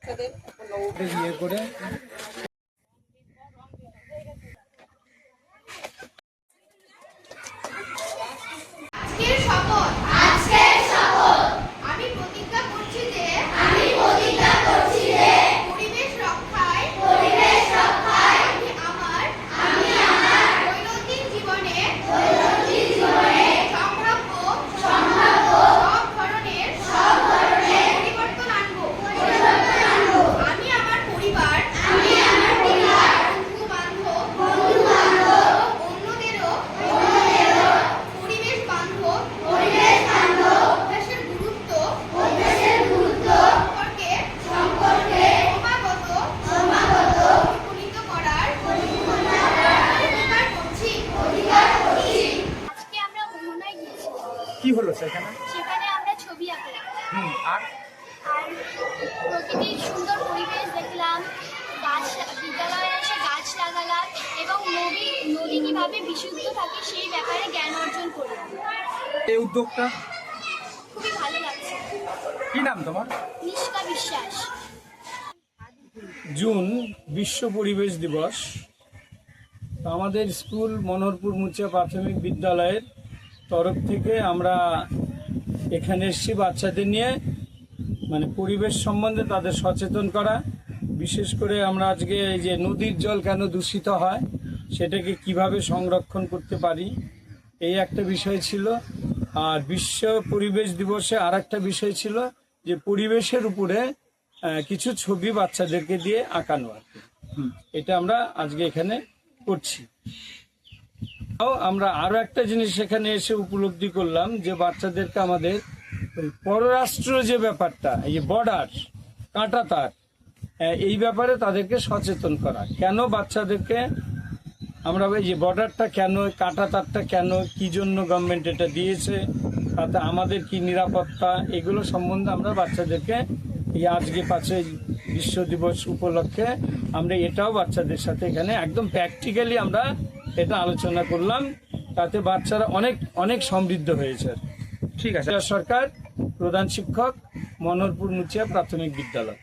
ইয়ে করে কি হলো সেখানে? সেখানে আমরা ছবি আঁকলাম। আর প্রকৃতির সুন্দর পরিবেশ দেখলাম, বিদ্যালয়ে এসে গাছ লাগালাম এবং নদী কিভাবে বিশুদ্ধ থাকে সেই ব্যাপারে জ্ঞান অর্জন করলাম। এই উদ্যোগটা খুবই ভালো লাগছে। কি নাম তোমার? নিষ্কা বিশ্বাস। জুন বিশ্ব পরিবেশ দিবস। আমাদের স্কুল মনোহরপুর মুচিয়া প্রাথমিক বিদ্যালয়ের তরফ থেকে আমরা এখানে এসেছি বাচ্চাদের নিয়ে, মানে পরিবেশ সম্বন্ধে তাদের সচেতন করা। বিশেষ করে আমরা আজকে এই যে নদীর জল কেন দূষিত হয় সেটাকে কিভাবে সংরক্ষণ করতে পারি, এই একটা বিষয় ছিল। আর বিশ্ব পরিবেশ দিবসে আর একটা বিষয় ছিল যে পরিবেশের উপরে কিছু ছবি বাচ্চাদেরকে দিয়ে আঁকানো আর কি। এটা আমরা আজকে এখানে করছি। আমরা আরো একটা জিনিস এখানে এসে উপলব্ধি করলাম যে বাচ্চাদেরকে আমাদের পররাষ্ট্র যে ব্যাপারটা, এই যে বর্ডার, কাঁটা তার, এই ব্যাপারে তাদেরকে সচেতন করা। কেন বাচ্চাদেরকে আমরা এই যে বর্ডারটা কেন, কাঁটা তারটা কেন, কি জন্য গভর্নমেন্ট এটা দিয়েছে, তাতে আমাদের কি নিরাপত্তা, এগুলো সম্বন্ধে আমরা বাচ্চাদেরকে এই আজকে 5 বিশ্ব দিবস উপলক্ষে আমরা এটাও বাচ্চাদের সাথে এখানে একদম প্র্যাকটিক্যালি আমরা এটা আলোচনা করলাম। তাতে বাচ্চারা অনেক অনেক সমৃদ্ধ হয়েছে। ঠিক আছে। সরকার, প্রধান শিক্ষক, মনোহরপুর মুচিয়া প্রাথমিক বিদ্যালয়।